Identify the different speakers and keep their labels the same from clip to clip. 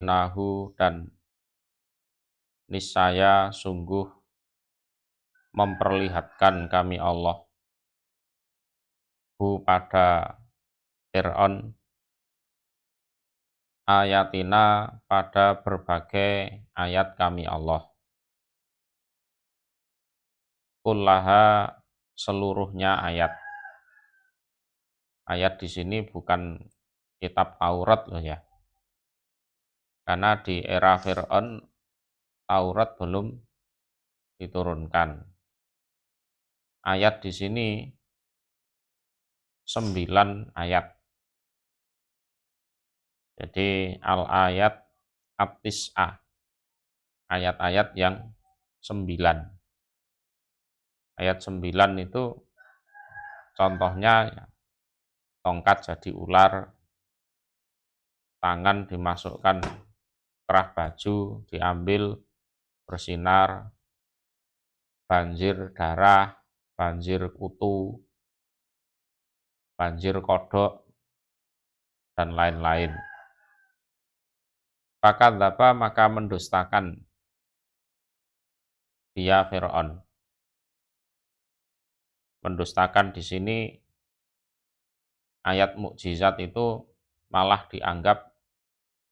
Speaker 1: nahu dan niscaya sungguh memperlihatkan kami Allah hu pada Fir'aun ayatina pada berbagai ayat kami Allah kullaha seluruhnya ayat. Ayat di sini bukan kitab Taurat loh ya. Karena di era Fir'aun Taurat belum diturunkan. Ayat di sini 9 ayat. Jadi al-ayat at-tis'ah. Ayat-ayat yang 9. Ayat 9 itu contohnya tongkat jadi ular, tangan dimasukkan kerah baju, diambil bersinar, banjir darah, banjir kutu, banjir kodok, dan lain-lain. Fakadzdzaba maka mendustakan dia Fir'aun. Mendustakan di sini ayat mukjizat itu malah dianggap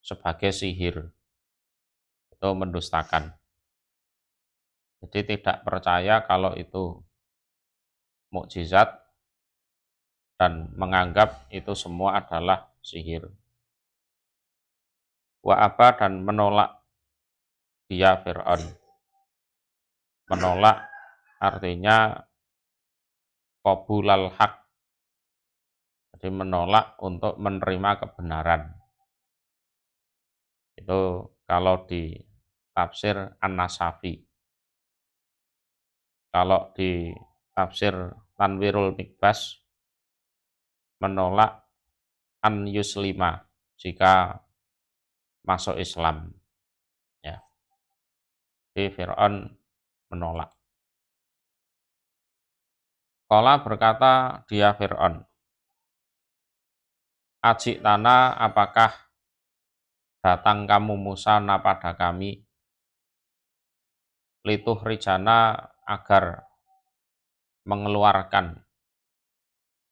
Speaker 1: sebagai sihir. Itu mendustakan. Jadi tidak percaya kalau itu mukjizat dan menganggap itu semua adalah sihir. Wa aba dan menolak dia Fir'aun. Menolak artinya qabulal haq. Jadi menolak untuk menerima kebenaran. Itu kalau di tafsir An-Nasafi. Kalau di tafsir Tanwirul Mikbas menolak an yuslima jika masuk Islam. Ya. Jadi Fir'aun menolak. Qala berkata dia Fir'aun, ajik tanah apakah datang kamu Musa pada kami, lituh rijana agar mengeluarkan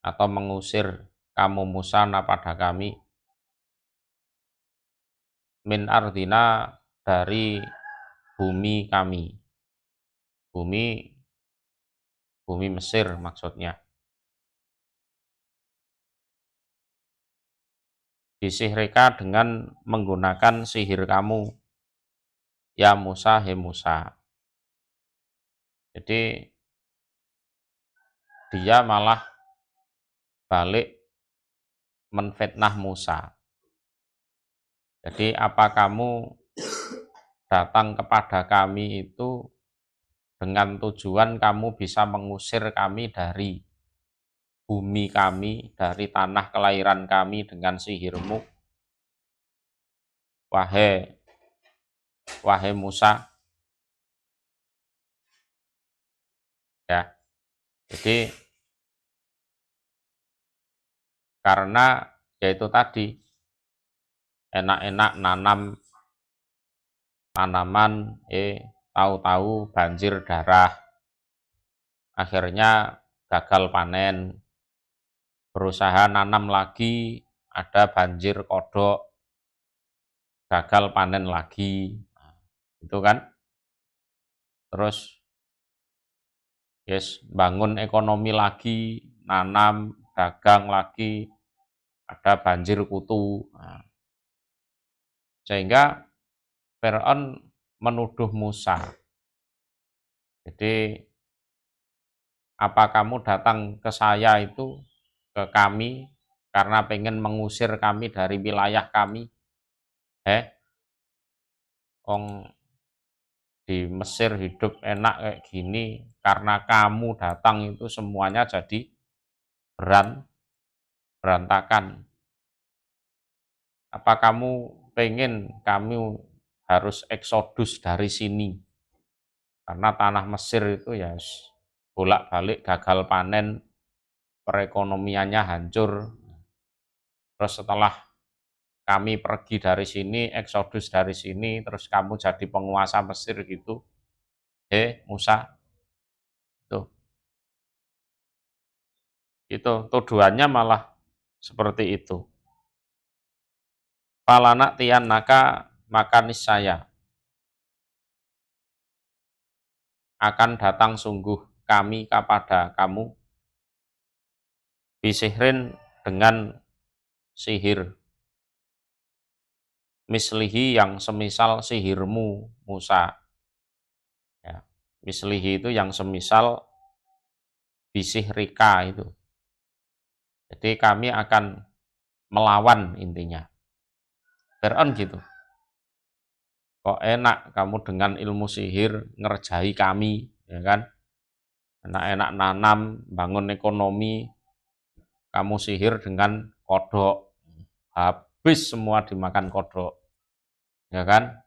Speaker 1: atau mengusir kamu Musa pada kami, min ardina dari bumi kami. Bumi Mesir maksudnya. Disihrika dengan menggunakan sihir kamu, ya Musa, he Musa. Jadi dia malah balik menfitnah Musa. Jadi apa kamu datang kepada kami itu dengan tujuan kamu bisa mengusir kami dari bumi kami, dari tanah kelahiran kami dengan sihirmu? Wahai Musa. Ya. Jadi karena yaitu tadi enak-enak nanam tanaman, tahu-tahu banjir darah, akhirnya gagal panen, berusaha nanam lagi, ada banjir kodok, gagal panen lagi, itu kan. Terus bangun ekonomi lagi, nanam, dagang lagi, ada banjir kutu. Sehingga Fir'aun menuduh Musa. Jadi apa kamu datang ke saya itu, ke kami, karena pengen mengusir kami dari wilayah kami? Wong di Mesir hidup enak kayak gini, karena kamu datang itu semuanya jadi berantakan. Apa kamu pengen kami harus eksodus dari sini? Karena tanah Mesir itu ya bolak-balik gagal panen, perekonomiannya hancur. Terus setelah kami pergi dari sini, eksodus dari sini, terus kamu jadi penguasa Mesir gitu. Musa, tuh, itu tuduhannya malah seperti itu. Palana tian naka maka niscaya akan datang sungguh kami kepada kamu bisihrin dengan sihir mislihi yang semisal sihirmu Musa. Ya, mislihi itu yang semisal bisih rika itu. Jadi kami akan melawan intinya. Fir'aun gitu. Kok enak kamu dengan ilmu sihir ngerjai kami, ya kan? Enak-enak nanam, bangun ekonomi, kamu sihir dengan kodok. Habis semua dimakan kodok. Ya kan?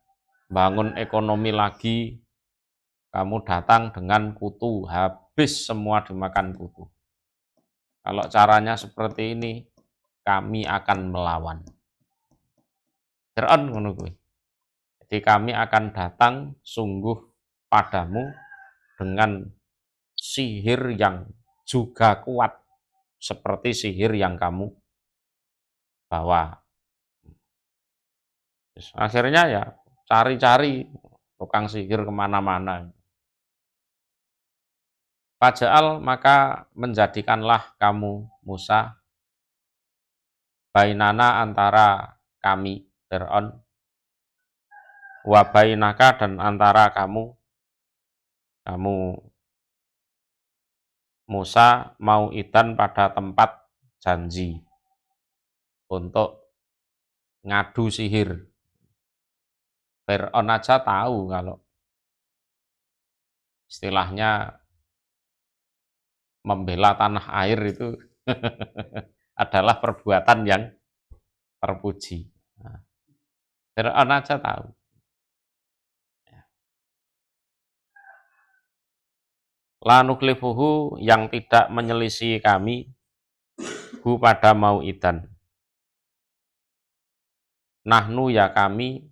Speaker 1: Bangun ekonomi lagi, kamu datang dengan kutu, habis semua dimakan kutu. Kalau caranya seperti ini, kami akan melawan. Fir'aun ngono kuwi. Jadi kami akan datang sungguh padamu dengan sihir yang juga kuat seperti sihir yang kamu bawa. Akhirnya ya cari-cari tukang sihir kemana-mana. Faja'al maka menjadikanlah kamu Musa bainana antara kami Fir'aun wa bainaka dan antara kamu Musa mau idan pada tempat janji untuk ngadu sihir. Fir'aun aja tahu kalau istilahnya membela tanah air itu adalah perbuatan yang terpuji. Nah, Fir'aun aja tahu. La nuklifuhu yang tidak menyelisih kami hu pada mau idan. Nahnu ya kami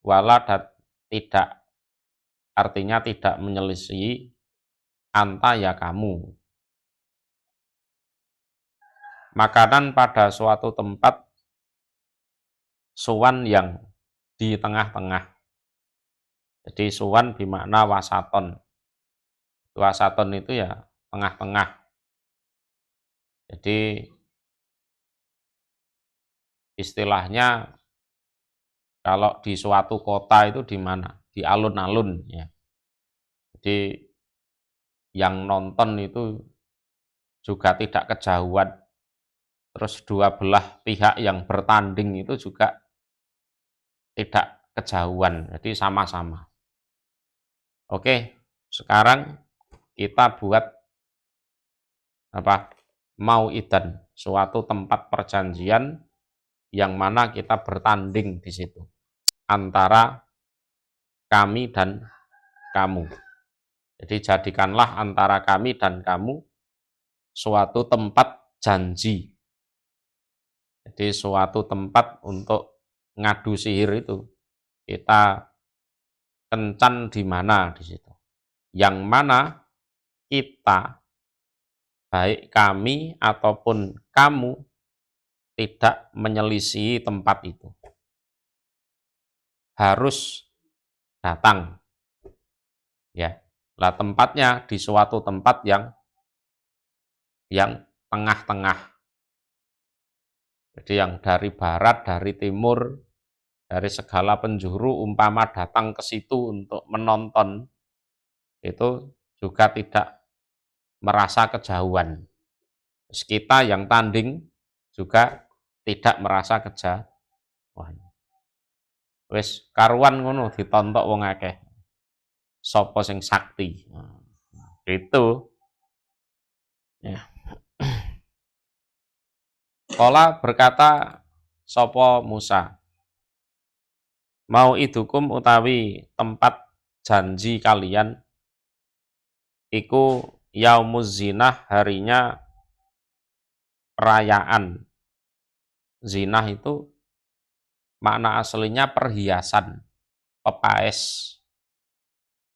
Speaker 1: wala tidak artinya tidak menyelisih anta ya kamu. Makanan pada suatu tempat suwan yang di tengah-tengah. Jadi suwan bermakna wasaton. Wasaton itu ya tengah-tengah. Jadi istilahnya kalau di suatu kota itu di mana? Di alun-alun ya. Jadi yang nonton itu juga tidak kejauhan. Terus dua belah pihak yang bertanding itu juga tidak kejauhan. Jadi sama-sama. Oke, sekarang kita buat apa? Mau idan, suatu tempat perjanjian yang mana kita bertanding di situ antara kami dan kamu. Jadi jadikanlah antara kami dan kamu suatu tempat janji. Jadi suatu tempat untuk ngadu sihir itu kita kencan di mana di situ. Yang mana kita baik kami ataupun kamu tidak menyelisih tempat itu. Harus datang. Ya. Lah tempatnya di suatu tempat yang tengah-tengah. Jadi yang dari barat, dari timur, dari segala penjuru umpama datang ke situ untuk menonton, itu juga tidak merasa kejauhan. Terus kita yang tanding juga tidak merasa kejauhan. Wis karuan ngono ditontok wong akeh. Sapa sing sakti. Itu. Ya. Qala berkata sapa Musa, mau idukum utawi tempat janji kalian iku yaumuz zinah, harinya perayaan. Zinah itu makna aslinya perhiasan, pepaes.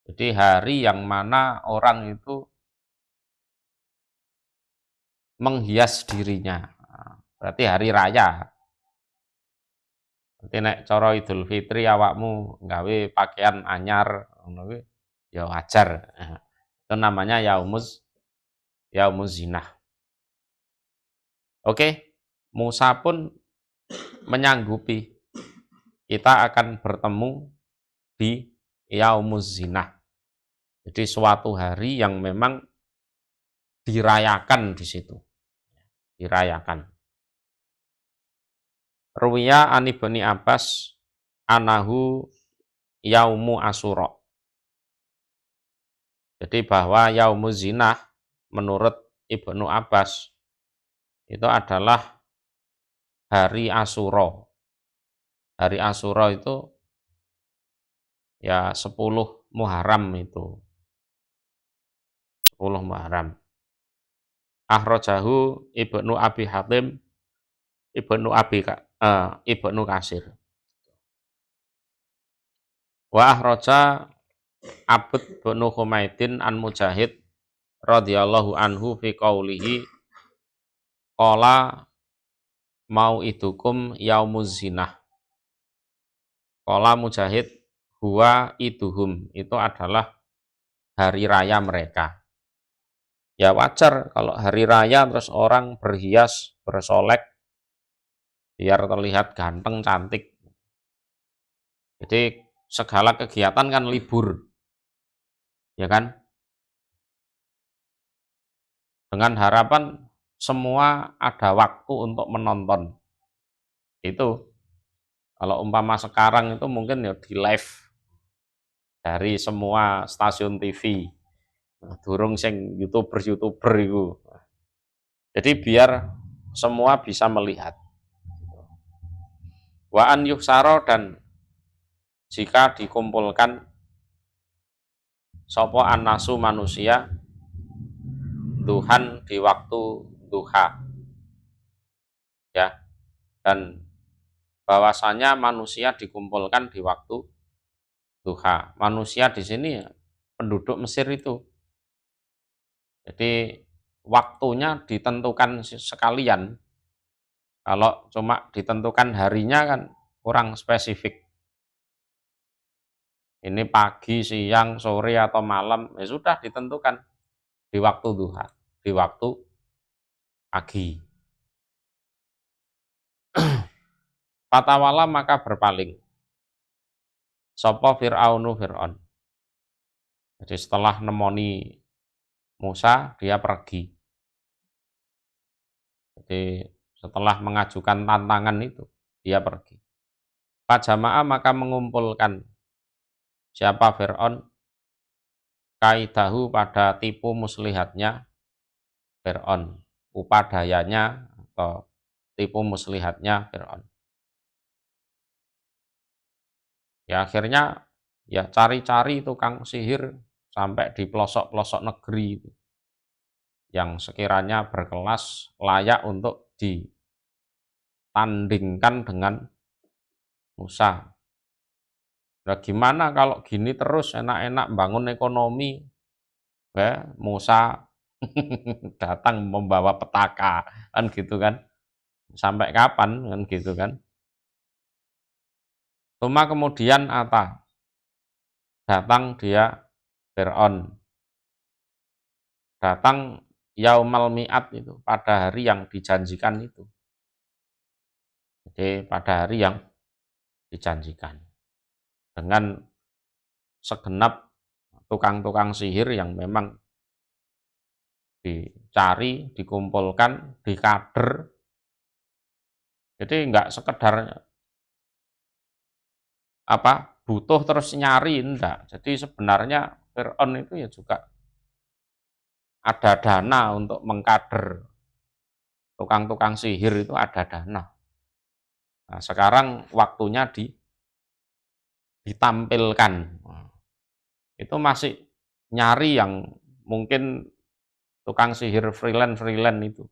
Speaker 1: Jadi hari yang mana orang itu menghias dirinya. Berarti hari raya. Berarti nek cara Idul Fitri awakmu gawe pakaian anyar ngono kuwi ya wajar. Itu namanya yaumuz zinah. Oke, Musa pun menyanggupi kita akan bertemu di yaumuz zinah. Jadi suatu hari yang memang dirayakan di situ. Dirayakan. Ruwiya an Ibni Abbas anahu yaumu Asyura. Jadi bahwa yaumuz zinah menurut Ibnu Abbas itu adalah hari Asyura. Hari Asyura itu ya 10 Muharram itu. 10 Muharram. Akhrajahu Ibnu Abi Hatim, Ibnu Katsir. Wa akhraja Abd bin Humaidin an Mujahid radhiyallahu anhu fi qaulihi qala mau'idukum yaumuz zinah. Qala Mujahid huwa iduhum, itu adalah hari raya mereka. Ya wajar kalau hari raya terus orang berhias, bersolek biar terlihat ganteng, cantik. Jadi segala kegiatan kan libur. Ya kan? Dengan harapan semua ada waktu untuk menonton. Itu kalau umpama sekarang itu mungkin ya di live dari semua stasiun TV. Durung sing YouTuber itu. Jadi biar semua bisa melihat. Wa an yuksaro, dan jika dikumpulkan sopo annasu manusia duhan di waktu duha. Ya. Dan bahwasanya manusia dikumpulkan di waktu duha. Manusia di sini ya, penduduk Mesir itu. Jadi waktunya ditentukan sekalian. Kalau cuma ditentukan harinya kan kurang spesifik. Ini pagi, siang, sore atau malam, ya sudah ditentukan di waktu duha, di waktu pagi. Fatawala maka berpaling. Sopo Fir'aunu Fir'aun. Jadi setelah nemoni Musa, dia pergi. Jadi setelah mengajukan tantangan itu, dia pergi. Fajama'a maka mengumpulkan siapa Fir'aun kaidahu pada tipu muslihatnya Fir'aun, upadayanya atau tipu muslihatnya Fir'aun. Ya akhirnya ya cari-cari tukang sihir sampai di pelosok-pelosok negeri itu, yang sekiranya berkelas layak untuk ditandingkan dengan Musa. Nah gimana kalau gini terus enak-enak bangun ekonomi, ya, Musa datang membawa petaka, kan gitu kan, sampai kapan kan gitu kan. Cuma kemudian datang dia Fir'aun, datang yaumal mi'at itu, pada hari yang dijanjikan itu. Jadi pada hari yang dijanjikan. Dengan segenap tukang-tukang sihir yang memang dicari, dikumpulkan, dikader. Jadi enggak sekedar butuh terus nyari, enggak. Jadi sebenarnya Fir'aun itu ya juga ada dana untuk mengkader tukang-tukang sihir, itu ada dana. Nah, sekarang waktunya ditampilkan. Itu masih nyari yang mungkin tukang sihir freelance itu.